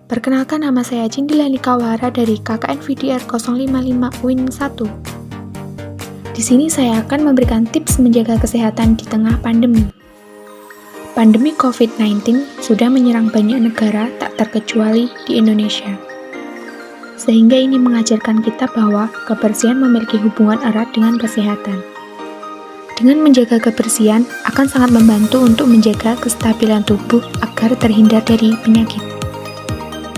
Perkenalkan, nama saya Cindilani Kawara dari KKN VDR 055 Win 1. Di sini saya akan memberikan tips menjaga kesehatan di tengah pandemi. Pandemi COVID-19 sudah menyerang banyak negara, tak terkecuali di Indonesia. Sehingga ini mengajarkan kita bahwa kebersihan memiliki hubungan erat dengan kesehatan. Dengan menjaga kebersihan akan sangat membantu untuk menjaga kestabilan tubuh agar terhindar dari penyakit.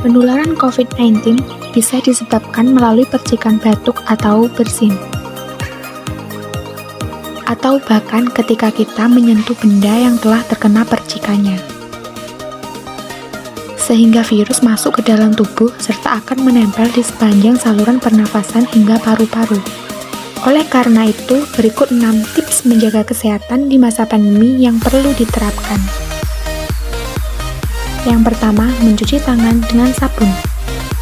Penularan COVID-19 bisa disebabkan melalui percikan batuk atau bersin, atau bahkan ketika kita menyentuh benda yang telah terkena percikannya, sehingga virus masuk ke dalam tubuh serta akan menempel di sepanjang saluran pernafasan hingga paru-paru. Oleh karena itu, berikut 6 tips menjaga kesehatan di masa pandemi yang perlu diterapkan. Yang pertama, mencuci tangan dengan sabun.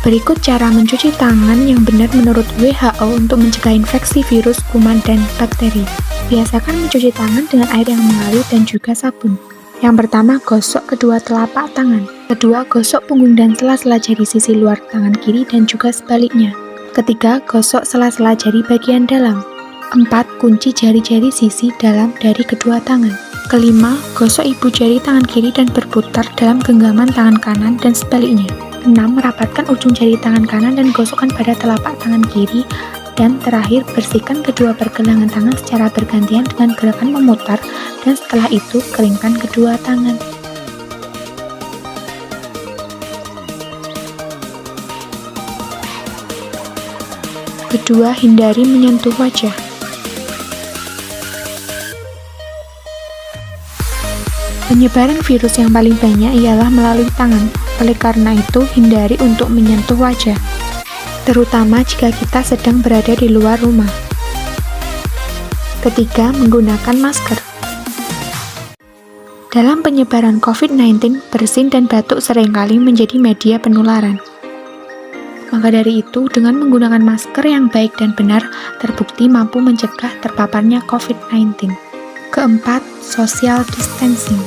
Berikut cara mencuci tangan yang benar menurut WHO untuk mencegah infeksi virus, kuman, dan bakteri. Biasakan mencuci tangan dengan air yang mengalir dan juga sabun. Yang pertama, gosok kedua telapak tangan. Kedua, gosok punggung dan sela-sela jari sisi luar tangan kiri dan juga sebaliknya. Ketiga, gosok sela-sela jari bagian dalam. 4. Kunci jari-jari sisi dalam dari kedua tangan. Kelima, gosok ibu jari tangan kiri dan berputar dalam genggaman tangan kanan dan sebaliknya. 6. Rapatkan ujung jari tangan kanan dan gosokkan pada telapak tangan kiri. Dan terakhir, bersihkan kedua pergelangan tangan secara bergantian dengan gerakan memutar, dan setelah itu keringkan kedua tangan. Kedua, hindari menyentuh wajah. Penyebaran virus yang paling banyak ialah melalui tangan, oleh karena itu hindari untuk menyentuh wajah, terutama jika kita sedang berada di luar rumah. Ketiga, menggunakan masker. Dalam penyebaran COVID-19, bersin dan batuk seringkali menjadi media penularan. Maka dari itu, dengan menggunakan masker yang baik dan benar, terbukti mampu mencegah terpaparnya COVID-19. Keempat, social distancing.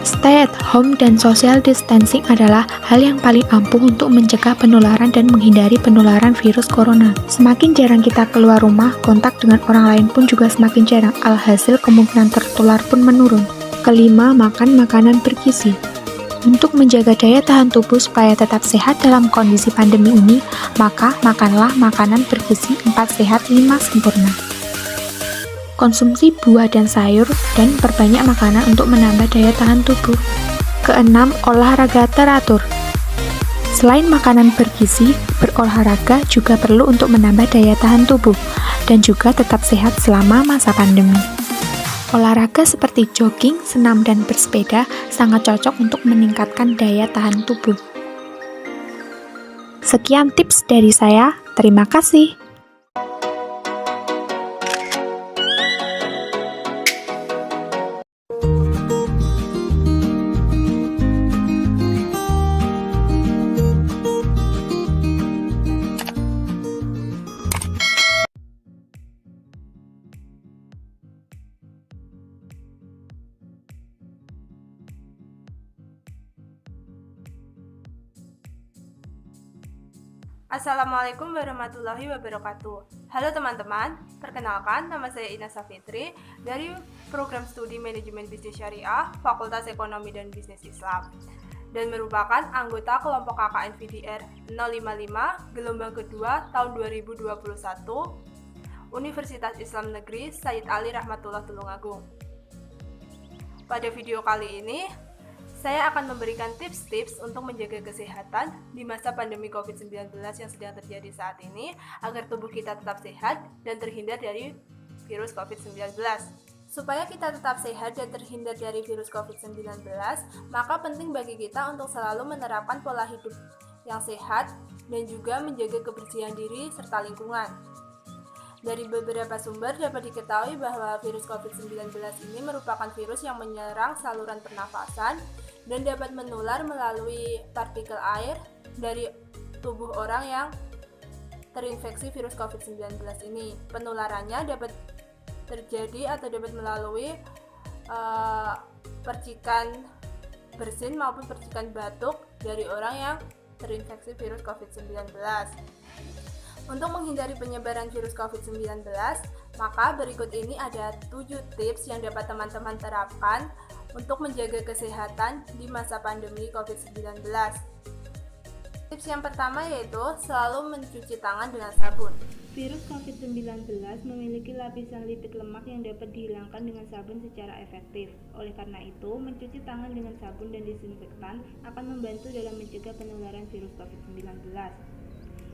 Stay at home dan social distancing adalah hal yang paling ampuh untuk mencegah penularan dan menghindari penularan virus corona. Semakin jarang kita keluar rumah, kontak dengan orang lain pun juga semakin jarang, alhasil kemungkinan tertular pun menurun. Kelima, makan makanan bergizi. Untuk menjaga daya tahan tubuh supaya tetap sehat dalam kondisi pandemi ini, maka makanlah makanan bergizi 4 sehat 5 sempurna. Konsumsi buah dan sayur, dan perbanyak makanan untuk menambah daya tahan tubuh. Keenam, olahraga teratur. Selain makanan bergizi, berolahraga juga perlu untuk menambah daya tahan tubuh, dan juga tetap sehat selama masa pandemi. Olahraga seperti jogging, senam, dan bersepeda sangat cocok untuk meningkatkan daya tahan tubuh. Sekian tips dari saya, terima kasih. Assalamualaikum warahmatullahi wabarakatuh. Halo teman-teman, perkenalkan nama saya Ina Safitri dari Program Studi Manajemen Bisnis Syariah Fakultas Ekonomi dan Bisnis Islam, dan merupakan anggota kelompok KKN VDR 055 gelombang kedua tahun 2021 Universitas Islam Negeri Sayyid Ali Rahmatullah Tulungagung. Pada video kali ini, saya akan memberikan tips-tips untuk menjaga kesehatan di masa pandemi COVID-19 yang sedang terjadi saat ini agar tubuh kita tetap sehat dan terhindar dari virus COVID-19. Supaya kita tetap sehat dan terhindar dari virus COVID-19, maka penting bagi kita untuk selalu menerapkan pola hidup yang sehat dan juga menjaga kebersihan diri serta lingkungan. Dari beberapa sumber dapat diketahui bahwa virus COVID-19 ini merupakan virus yang menyerang saluran pernafasan dan dapat menular melalui partikel air dari tubuh orang yang terinfeksi virus COVID-19 ini. Penularannya dapat terjadi atau dapat melalui percikan bersin maupun percikan batuk dari orang yang terinfeksi virus COVID-19. Untuk menghindari penyebaran virus COVID-19, maka berikut ini ada 7 tips yang dapat teman-teman terapkan untuk menjaga kesehatan di masa pandemi COVID-19. Tips yang pertama yaitu selalu mencuci tangan dengan sabun. Virus COVID-19 memiliki lapisan lipid lemak yang dapat dihilangkan dengan sabun secara efektif. Oleh karena itu, mencuci tangan dengan sabun dan disinfektan akan membantu dalam mencegah penularan virus COVID-19.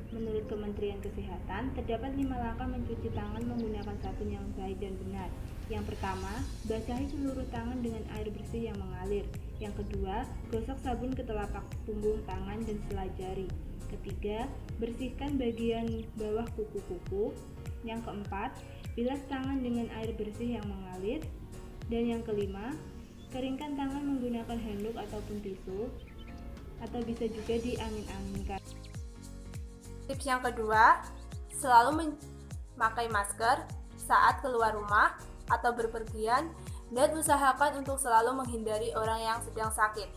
Menurut Kementerian Kesehatan, terdapat 5 langkah mencuci tangan menggunakan sabun yang baik dan benar. Yang pertama, basahi seluruh tangan dengan air bersih yang mengalir. Yang kedua, gosok sabun ke telapak punggung tangan dan selai jari. Ketiga, bersihkan bagian bawah kuku-kuku. Yang keempat, bilas tangan dengan air bersih yang mengalir. Dan yang kelima, keringkan tangan menggunakan handuk ataupun tisu, atau bisa juga diangin-anginkan. Tips yang kedua, selalu memakai masker saat keluar rumah atau berpergian dan usahakan untuk selalu menghindari orang yang sedang sakit.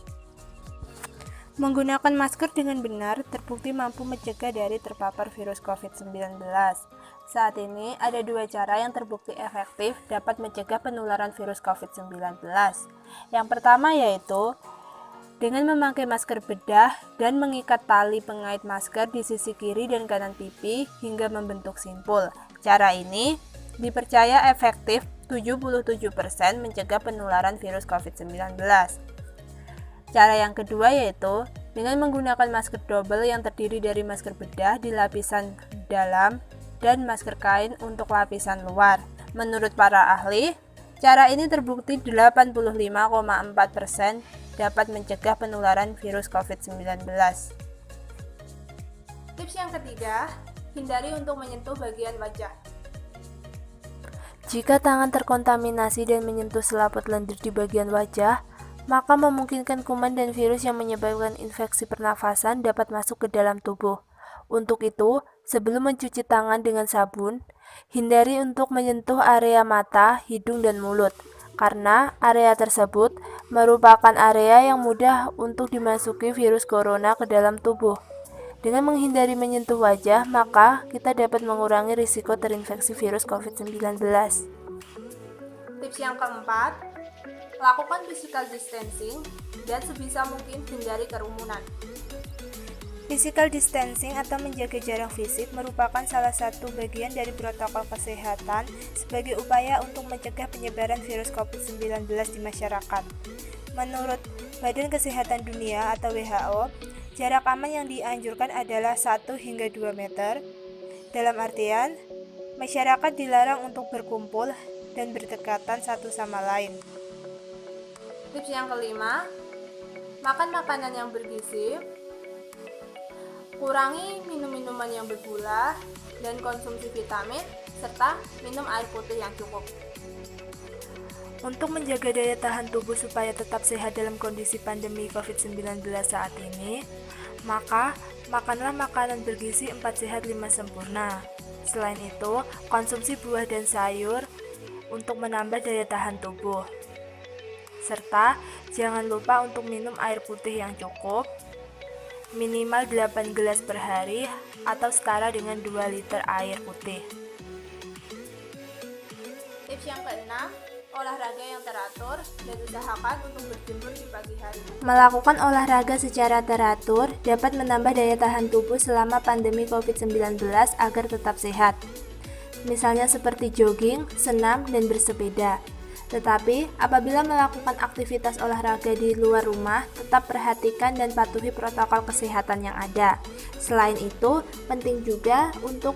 Menggunakan masker dengan benar terbukti mampu mencegah dari terpapar virus COVID-19. Saat ini ada 2 cara yang terbukti efektif dapat mencegah penularan virus COVID-19. Yang pertama yaitu dengan memakai masker bedah dan mengikat tali pengait masker di sisi kiri dan kanan pipi hingga membentuk simpul. Cara ini dipercaya efektif 77% mencegah penularan virus COVID-19. Cara yang kedua yaitu dengan menggunakan masker double yang terdiri dari masker bedah di lapisan dalam dan masker kain untuk lapisan luar. Menurut para ahli, cara ini terbukti 85,4% dapat mencegah penularan virus COVID-19. Tips yang ketiga, hindari untuk menyentuh bagian wajah. Jika tangan terkontaminasi dan menyentuh selaput lendir di bagian wajah, maka memungkinkan kuman dan virus yang menyebabkan infeksi pernafasan dapat masuk ke dalam tubuh. Untuk itu, sebelum mencuci tangan dengan sabun, hindari untuk menyentuh area mata, hidung, dan mulut, karena area tersebut merupakan area yang mudah untuk dimasuki virus corona ke dalam tubuh. Dengan menghindari menyentuh wajah, maka kita dapat mengurangi risiko terinfeksi virus COVID-19. Tips yang keempat, lakukan physical distancing dan sebisa mungkin hindari kerumunan. Physical distancing atau menjaga jarak fisik merupakan salah satu bagian dari protokol kesehatan sebagai upaya untuk mencegah penyebaran virus COVID-19 di masyarakat. Menurut Badan Kesehatan Dunia atau WHO, jarak aman yang dianjurkan adalah 1 hingga 2 meter. Dalam artian, masyarakat dilarang untuk berkumpul dan berdekatan satu sama lain. Tips yang kelima, makan makanan yang bergizi, kurangi minum-minuman yang bergula, dan konsumsi vitamin, serta minum air putih yang cukup. Untuk menjaga daya tahan tubuh supaya tetap sehat dalam kondisi pandemi COVID-19 saat ini, maka makanlah makanan bergizi 4 sehat 5 sempurna. Selain itu, konsumsi buah dan sayur untuk menambah daya tahan tubuh. Serta jangan lupa untuk minum air putih yang cukup, minimal 8 gelas per hari atau setara dengan 2 liter air putih. Tips yang keenam, olahraga yang teratur dan usahakan untuk berjemur di pagi hari. Melakukan olahraga secara teratur dapat menambah daya tahan tubuh selama pandemi COVID-19 agar tetap sehat. Misalnya seperti jogging, senam, dan bersepeda. Tetapi, apabila melakukan aktivitas olahraga di luar rumah, tetap perhatikan dan patuhi protokol kesehatan yang ada. Selain itu, penting juga untuk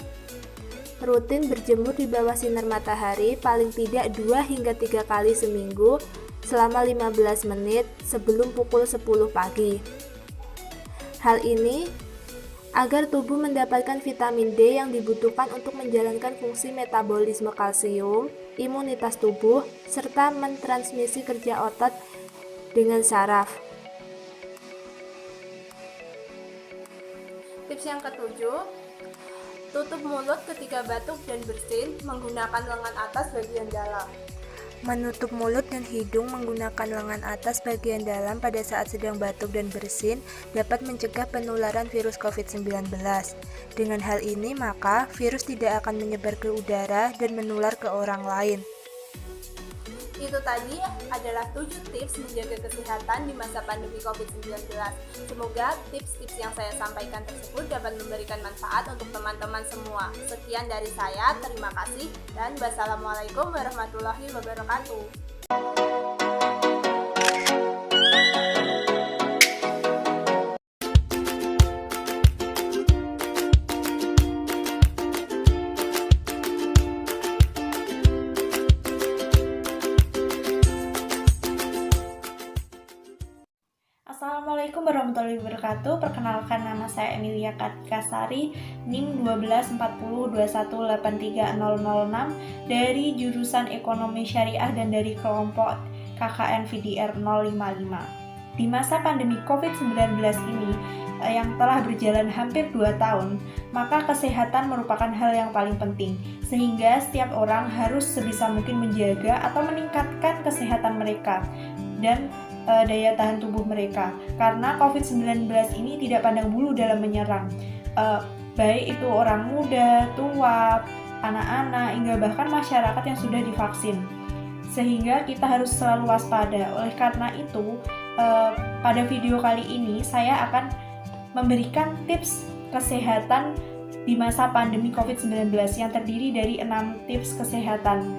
rutin berjemur di bawah sinar matahari paling tidak 2 hingga 3 kali seminggu selama 15 menit sebelum pukul 10 pagi. Hal ini agar tubuh mendapatkan vitamin D yang dibutuhkan untuk menjalankan fungsi metabolisme kalsium, imunitas tubuh, serta mentransmisi kerja otot dengan saraf. Tips yang ketujuh, tutup mulut ketika batuk dan bersin menggunakan lengan atas bagian dalam. Menutup mulut dan hidung menggunakan lengan atas bagian dalam pada saat sedang batuk dan bersin dapat mencegah penularan virus COVID-19. Dengan hal ini, maka virus tidak akan menyebar ke udara dan menular ke orang lain. Itu tadi adalah 7 tips menjaga kesehatan di masa pandemi COVID-19. Semoga tips-tips yang saya sampaikan tersebut dapat memberikan manfaat untuk teman-teman semua. Sekian dari saya, terima kasih, dan wassalamualaikum warahmatullahi wabarakatuh. Assalamualaikum warahmatullahi wabarakatuh. Perkenalkan, nama saya Emilia Kasari, NIM 12012183006 dari jurusan Ekonomi Syariah dan dari kelompok KKN VDR 055. Di masa pandemi COVID-19 ini yang telah berjalan hampir 2 tahun, maka kesehatan merupakan hal yang paling penting, sehingga setiap orang harus sebisa mungkin menjaga atau meningkatkan kesehatan mereka dan daya tahan tubuh mereka, karena COVID-19 ini tidak pandang bulu dalam menyerang, baik itu orang muda, tua, anak-anak, hingga bahkan masyarakat yang sudah divaksin, sehingga kita harus selalu waspada. Oleh karena itu, pada video kali ini saya akan memberikan tips kesehatan di masa pandemi COVID-19 yang terdiri dari 6 tips kesehatan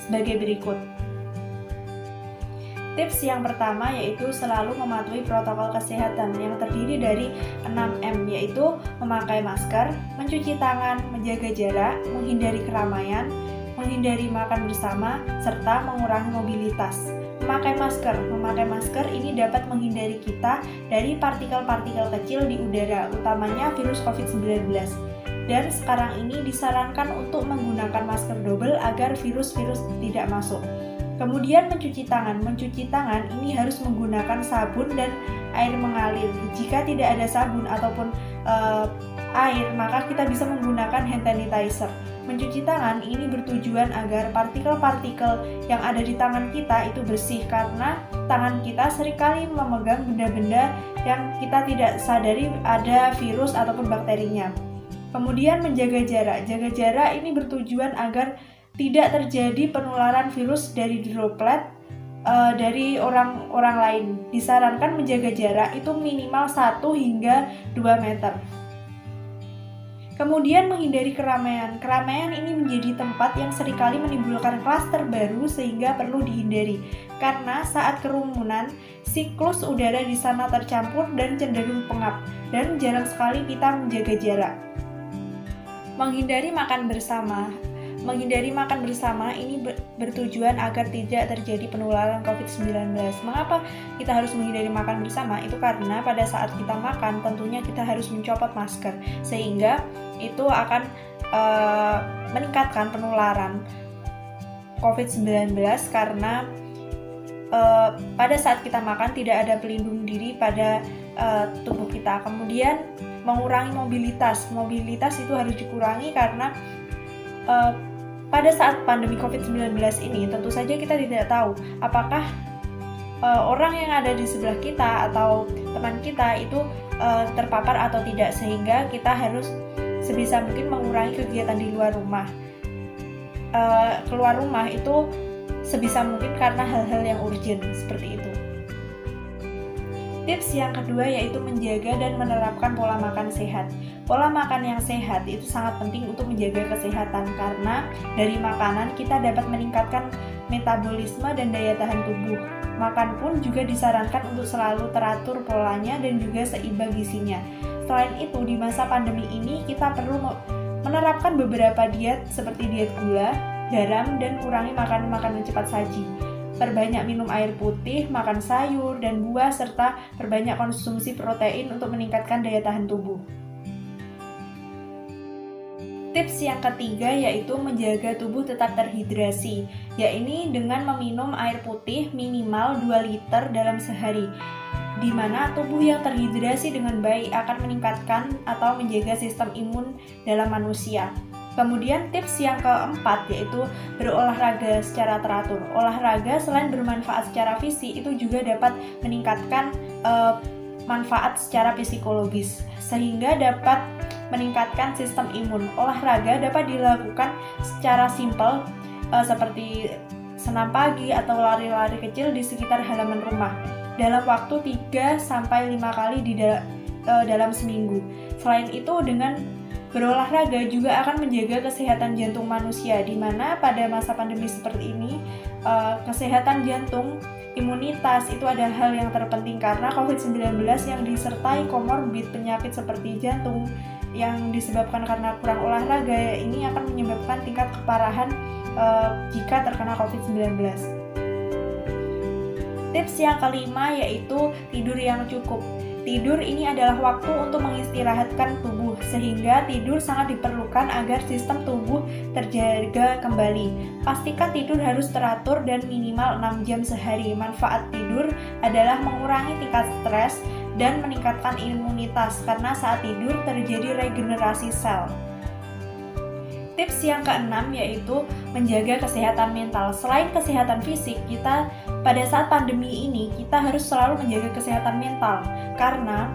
sebagai berikut. Tips yang pertama yaitu selalu mematuhi protokol kesehatan yang terdiri dari 6M, yaitu memakai masker, mencuci tangan, menjaga jarak, menghindari keramaian, menghindari makan bersama, serta mengurangi mobilitas. Memakai masker ini dapat menghindari kita dari partikel-partikel kecil di udara, utamanya virus COVID-19. Dan sekarang ini disarankan untuk menggunakan masker double agar virus-virus tidak masuk. Kemudian mencuci tangan ini harus menggunakan sabun dan air mengalir. Jika tidak ada sabun ataupun air, maka kita bisa menggunakan hand sanitizer. Mencuci tangan ini bertujuan agar partikel-partikel yang ada di tangan kita itu bersih, karena tangan kita seringkali memegang benda-benda yang kita tidak sadari ada virus ataupun bakterinya. Kemudian menjaga jarak ini bertujuan agar tidak terjadi penularan virus dari droplet dari orang lain. Disarankan menjaga jarak itu minimal 1 hingga 2 meter. Kemudian menghindari keramaian. Keramaian ini menjadi tempat yang seringkali menimbulkan klaster baru, sehingga perlu dihindari. Karena saat kerumunan, siklus udara di sana tercampur dan cenderung pengap, dan jarang sekali kita menjaga jarak. Menghindari makan bersama ini bertujuan agar tidak terjadi penularan COVID-19. Mengapa kita harus menghindari makan bersama? Itu karena pada saat kita makan tentunya kita harus mencopot masker, sehingga itu akan meningkatkan penularan COVID-19, karena pada saat kita makan tidak ada pelindung diri pada tubuh kita. Kemudian mengurangi mobilitas itu harus dikurangi, karena pada saat pandemi COVID-19 ini tentu saja kita tidak tahu apakah orang yang ada di sebelah kita atau teman kita itu terpapar atau tidak, sehingga kita harus sebisa mungkin mengurangi kegiatan di luar rumah. Keluar rumah itu sebisa mungkin karena hal-hal yang urgent seperti itu. Tips yang kedua yaitu menjaga dan menerapkan pola makan sehat. Pola makan yang sehat itu sangat penting untuk menjaga kesehatan, karena dari makanan kita dapat meningkatkan metabolisme dan daya tahan tubuh. Makan pun juga disarankan untuk selalu teratur polanya dan juga seimbang gizinya. Selain itu, di masa pandemi ini kita perlu menerapkan beberapa diet seperti diet gula, garam, dan kurangi makanan-makanan cepat saji. Perbanyak minum air putih, makan sayur dan buah, serta perbanyak konsumsi protein untuk meningkatkan daya tahan tubuh. Tips yang ketiga yaitu menjaga tubuh tetap terhidrasi, yaitu dengan meminum air putih minimal 2 liter dalam sehari, di mana tubuh yang terhidrasi dengan baik akan meningkatkan atau menjaga sistem imun dalam manusia. Kemudian tips yang keempat yaitu berolahraga secara teratur. Olahraga selain bermanfaat secara fisik itu juga dapat meningkatkan manfaat secara psikologis sehingga dapat meningkatkan sistem imun. Olahraga dapat dilakukan secara simpel seperti senam pagi atau lari-lari kecil di sekitar halaman rumah dalam waktu 3-5 kali dalam seminggu. Selain itu, dengan berolahraga juga akan menjaga kesehatan jantung manusia, di mana pada masa pandemi seperti ini, kesehatan jantung, imunitas itu ada hal yang terpenting karena COVID-19 yang disertai komorbid penyakit seperti jantung yang disebabkan karena kurang olahraga ini akan menyebabkan tingkat keparahan jika terkena COVID-19. Tips yang kelima yaitu tidur yang cukup. Tidur ini adalah waktu untuk mengistirahatkan tubuh, sehingga tidur sangat diperlukan agar sistem tubuh terjaga kembali. Pastikan tidur harus teratur dan minimal 6 jam sehari. Manfaat tidur adalah mengurangi tingkat stres dan meningkatkan imunitas, karena saat tidur terjadi regenerasi sel. Tips yang keenam yaitu menjaga kesehatan mental. Selain kesehatan fisik, kita pada saat pandemi ini kita harus selalu menjaga kesehatan mental karena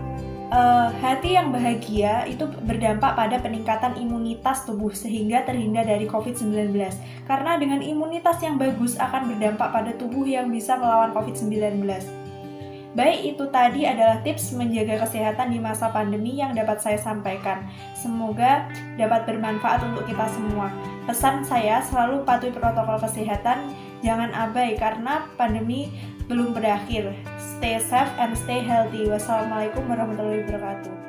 hati yang bahagia itu berdampak pada peningkatan imunitas tubuh sehingga terhindar dari COVID-19. Karena dengan imunitas yang bagus akan berdampak pada tubuh yang bisa melawan COVID-19. Baik, itu tadi adalah tips menjaga kesehatan di masa pandemi yang dapat saya sampaikan. Semoga dapat bermanfaat untuk kita semua. Pesan saya, selalu patuhi protokol kesehatan, jangan abai karena pandemi belum berakhir. Stay safe and stay healthy. Wassalamualaikum warahmatullahi wabarakatuh.